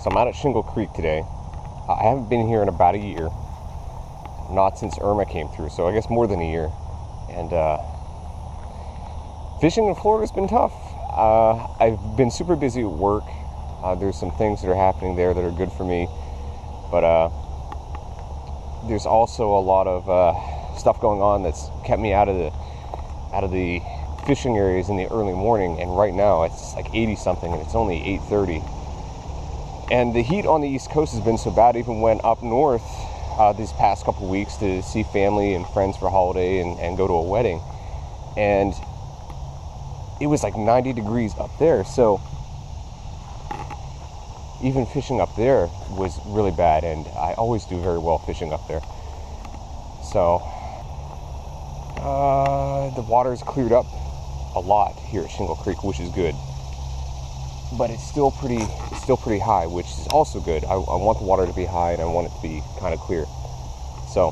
So I'm out at Shingle Creek today. I haven't been here in about a year. Not since Irma came through, so I guess more than a year. And fishing in Florida has been tough. I've been super busy at work. There's some things that are happening there that are good for me. But there's also a lot of stuff going on that's kept me out of the fishing areas in the early morning. And right now it's like 80 something and it's only 8:30. And the heat on the East Coast has been so bad. I even went up north these past couple weeks to see family and friends for a holiday and go to a wedding. And it was like 90 degrees up there. So even fishing up there was really bad. And I always do very well fishing up there. So the water's cleared up a lot here at Shingle Creek, which is good. But it's still pretty high, which is also good. I want the water to be high and I want it to be kind of clear. So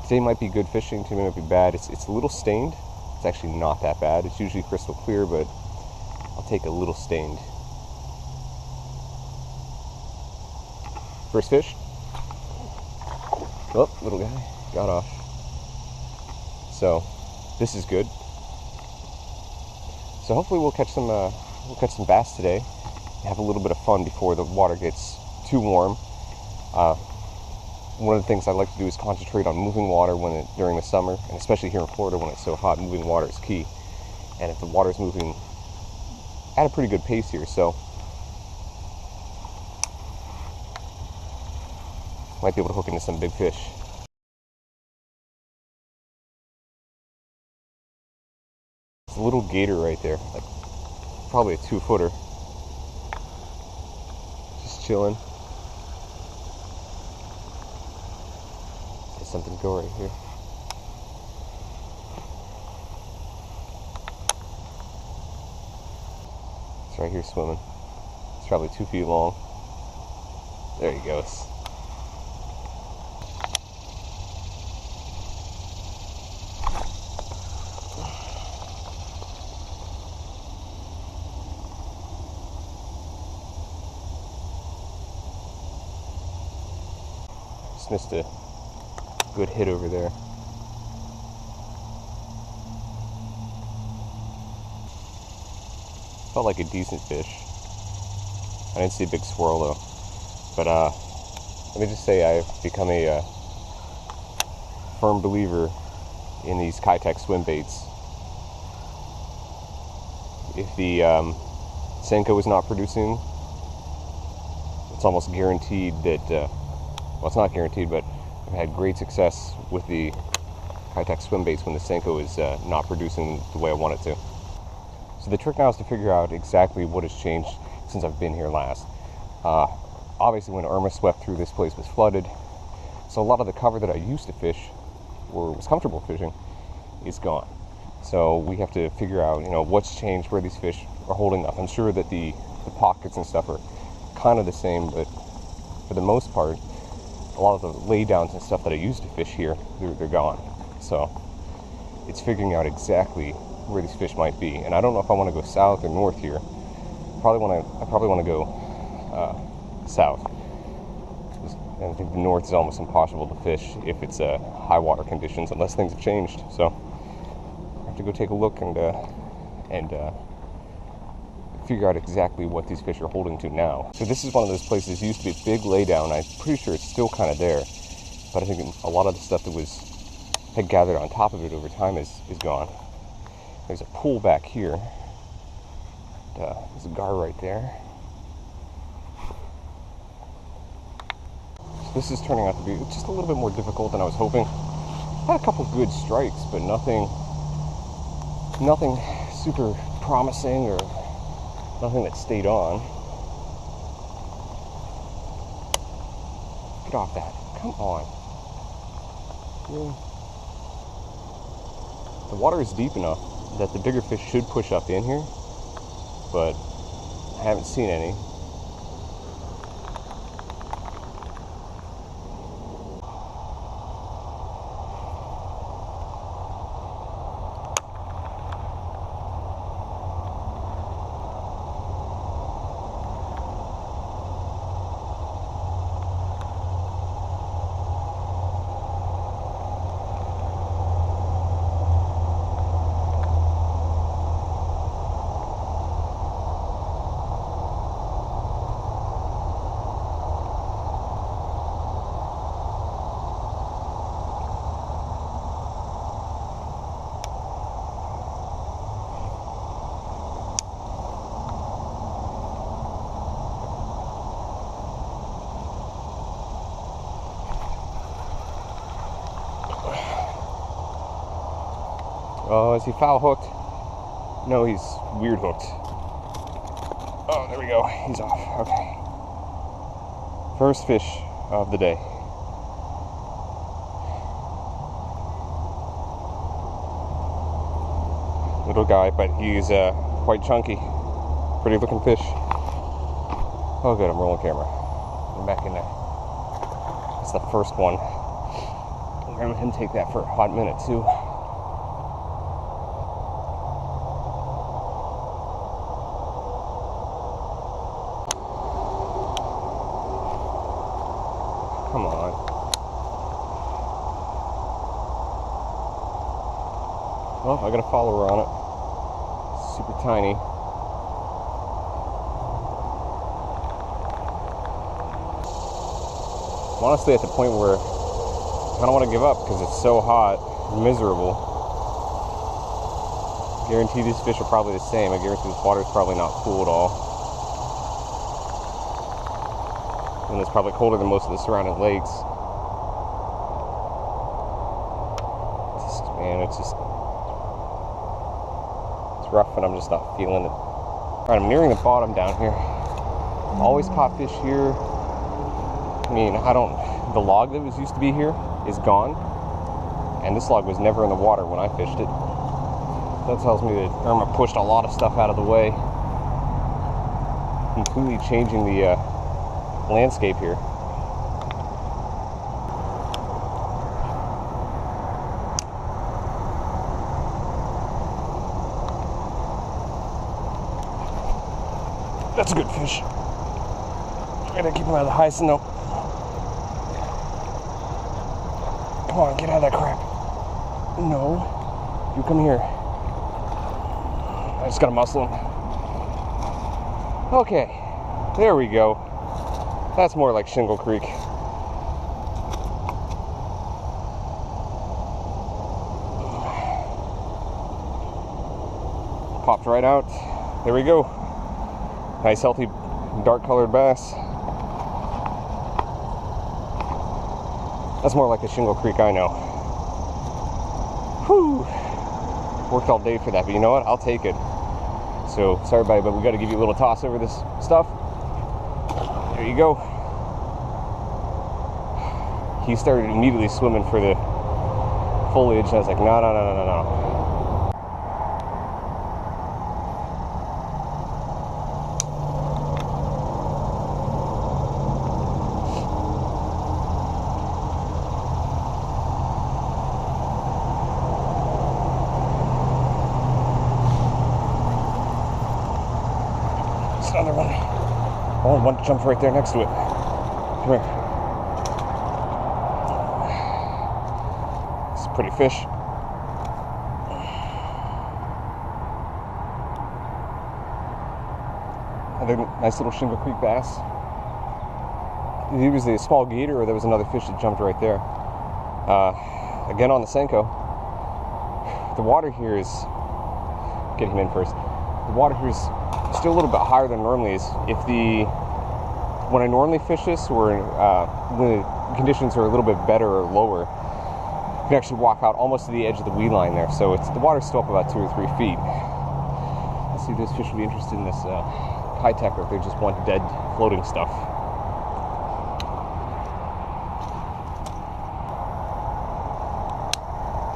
today might be good fishing, today might be bad. It's a little stained. It's actually not that bad. It's usually crystal clear, but I'll take a little stained. First fish. Oh, little guy got off. So this is good. So hopefully we'll catch some bass today. Have a little bit of fun before the water gets too warm. One of the things I like to do is concentrate on moving water during the summer, and especially here in Florida when it's so hot. Moving water is key. And if the water's moving at a pretty good pace here, so might be able to hook into some big fish. It's a little gator right there, like probably a 2-footer. Just chilling. There's something to go right here. It's right here swimming. It's probably 2 feet long. There he goes. Just missed a good hit over there. Felt like a decent fish. I didn't see a big swirl though. But let me just say I've become a firm believer in these Kitech swim baits. If the Senko is not producing, it's almost guaranteed that well, it's not guaranteed, but I've had great success with the Kitech swim baits when the Senko is not producing the way I want it to. So the trick now is to figure out exactly what has changed since I've been here last. Obviously when Irma swept through, this place was flooded. So a lot of the cover that I used to fish or was comfortable fishing is gone. So we have to figure out, what's changed, where these fish are holding up. I'm sure that the pockets and stuff are kind of the same, but for the most part, a lot of the laydowns and stuff that I used to fish here, they're gone. So it's figuring out exactly where these fish might be. And I don't know if I want to go south or north here. I probably want to go south. And I think the north is almost impossible to fish if it's high water conditions, unless things have changed. So I have to go take a look and figure out exactly what these fish are holding to now. So this is one of those places that used to be a big laydown. I'm pretty sure it's still kind of there, but I think a lot of the stuff that had gathered on top of it over time is gone. There's a pool back here. There's a gar right there. So this is turning out to be just a little bit more difficult than I was hoping. I had a couple good strikes, but nothing super promising or nothing that stayed on. Get off that. Come on. Really? The water is deep enough that the bigger fish should push up in here, but I haven't seen any. Oh, is he foul hooked? No, he's weird hooked. Oh, there we go. He's off. Okay. First fish of the day. Little guy, but he's quite chunky. Pretty looking fish. Oh good, I'm rolling camera. I'm back in there. That's the first one. I'm gonna let him take that for a hot minute too. Come on. Well, I got a follower on it. Super tiny. I'm honestly at the point where I don't want to give up because it's so hot and miserable. Guarantee these fish are probably the same. I guarantee this water is probably not cool at all. And it's probably colder than most of the surrounding lakes. It's rough and I'm just not feeling it. Alright, I'm nearing the bottom down here. Always caught fish here. I mean, the log that was used to be here is gone. And this log was never in the water when I fished it. That tells me that Irma pushed a lot of stuff out of the way. Completely changing the landscape here. That's a good fish. I gotta keep him out of the hyacinth though. Come on, get out of that crap. No. You come here. I just gotta muscle him. Okay. There we go. That's more like Shingle Creek. Popped right out. There we go. Nice, healthy, dark-colored bass. That's more like a Shingle Creek, I know. Whew. Worked all day for that, but you know what? I'll take it. So, sorry, buddy, but we got to give you a little toss over this stuff. There you go. He started immediately swimming for the foliage, and I was like, no, no, no, no, no, no. Another one. Oh, one jumped right there next to it. Come here. It's a pretty fish. Another nice little Shingle Creek bass. He was a small gator, or there was another fish that jumped right there. Again on the Senko. The water here is... Get him in first. The water here is still a little bit higher than normally is. When I normally fish this, or when the conditions are a little bit better or lower, you can actually walk out almost to the edge of the weed line there. So the water's still up about 2 or 3 feet. Let's see if this fish will be interested in this high-tech, or if they just want dead floating stuff.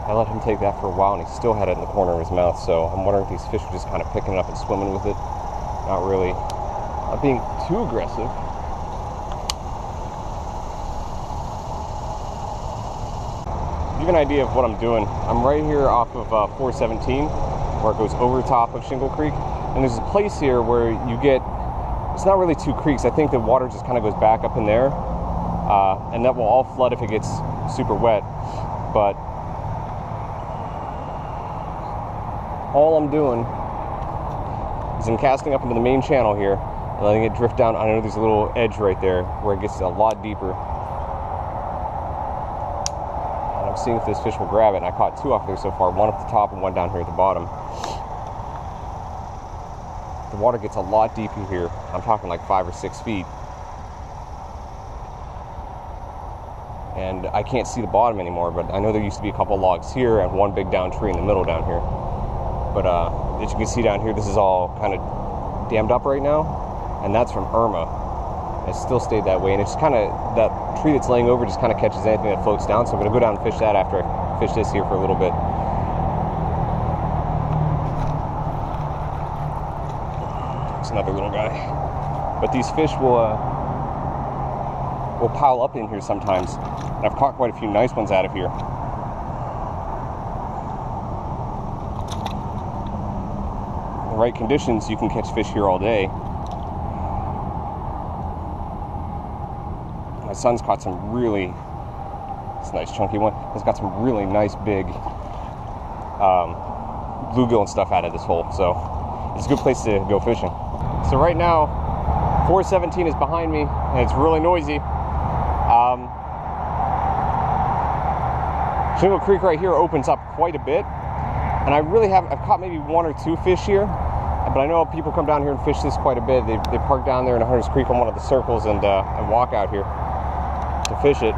I let him take that for a while, and he still had it in the corner of his mouth, so I'm wondering if these fish are just kind of picking it up and swimming with it. Not really. Not being too aggressive. To give you an idea of what I'm doing, I'm right here off of 417, where it goes over top of Shingle Creek, and there's a place here where you get, it's not really two creeks, I think the water just kind of goes back up in there, and that will all flood if it gets super wet, but all I'm doing is I'm casting up into the main channel here and letting it drift down. I know there's a little edge right there where it gets a lot deeper. And I'm seeing if this fish will grab it. And I caught 2 off there so far, one up the top and one down here at the bottom. The water gets a lot deeper here. I'm talking like 5 or 6 feet. and I can't see the bottom anymore, but I know there used to be a couple logs here and one big down tree in the middle down here. But as you can see down here, this is all kind of dammed up right now, and that's from Irma. It still stayed that way, and it's kind of, that tree that's laying over just kind of catches anything that floats down, so I'm going to go down and fish that after I fish this here for a little bit. It's another little guy. But these fish will pile up in here sometimes. And I've caught quite a few nice ones out of here. In the right conditions, you can catch fish here all day. My son's caught some really, it's a nice chunky one. He's got some really nice big bluegill and stuff out of this hole. So it's a good place to go fishing. So right now, 417 is behind me, and it's really noisy. Shingle Creek right here opens up quite a bit, and I've caught maybe 1 or 2 fish here, but I know people come down here and fish this quite a bit. They park down there in Hunter's Creek on one of the circles and walk out here to fish it.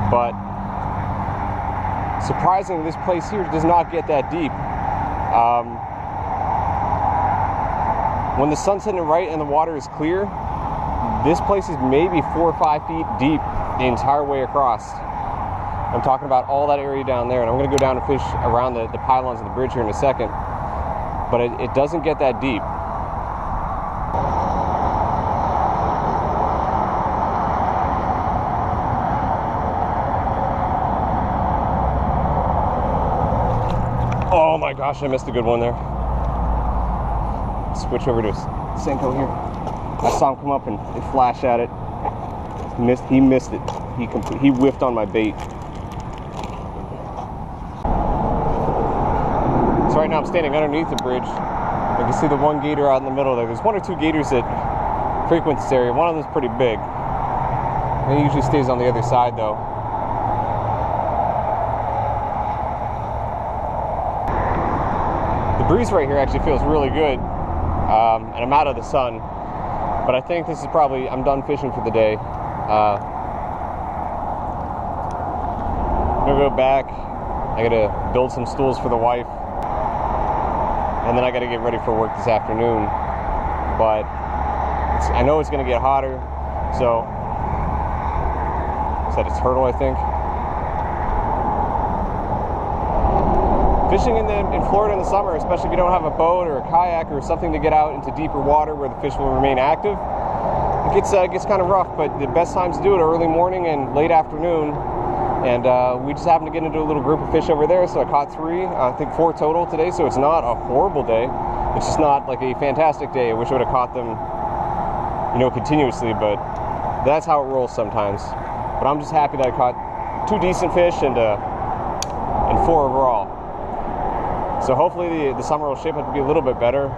But surprisingly, this place here does not get that deep. When the sun's hitting right and the water is clear, this place is maybe 4 or 5 feet deep the entire way across. I'm talking about all that area down there, and I'm going to go down and fish around the pylons of the bridge here in a second, but it doesn't get that deep. Oh my gosh, I missed a good one there. Switch over to Senko here. I saw him come up and flash at it. He missed it. He whiffed on my bait. So right now I'm standing underneath the bridge. I can see the one gator out in the middle there. There's 1 or 2 gators that frequent this area. One of them's pretty big. He usually stays on the other side though. The breeze right here actually feels really good. And I'm out of the sun, but I think this is probably, I'm done fishing for the day. I'm gonna go back. I gotta build some stools for the wife, and then I gotta get ready for work this afternoon. But I know it's gonna get hotter, so is that a turtle, I think? Fishing in Florida in the summer, especially if you don't have a boat or a kayak or something to get out into deeper water where the fish will remain active, it gets kind of rough, but the best times to do it are early morning and late afternoon. And we just happened to get into a little group of fish over there, so I caught 3, I think 4 total today, so it's not a horrible day. It's just not like a fantastic day. I wish I would have caught them, continuously, but that's how it rolls sometimes. But I'm just happy that I caught 2 decent fish and 4 overall. So hopefully the summer will shape up to be a little bit better.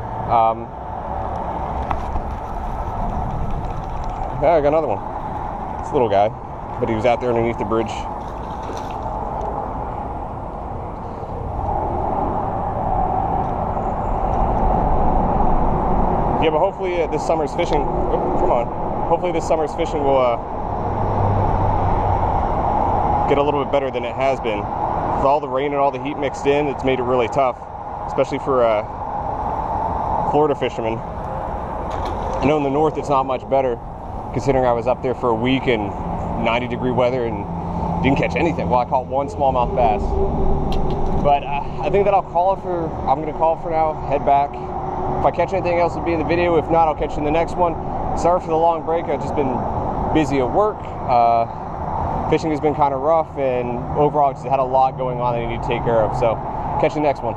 Yeah, I got another one. It's a little guy, but he was out there underneath the bridge. Yeah, but hopefully this summer's fishing, hopefully this summer's fishing will get a little bit better than it has been. With all the rain and all the heat mixed in, it's made it really tough, especially for Florida fishermen. I know in the north it's not much better, considering I was up there for a week in 90-degree weather and didn't catch anything. Well, I caught 1 smallmouth bass. But I think that I'm going to call for now, head back. If I catch anything else, it'll be in the video. If not, I'll catch you in the next one. Sorry for the long break. I've just been busy at work. Fishing has been kind of rough, and overall, just had a lot going on that I need to take care of. So, catch you next one.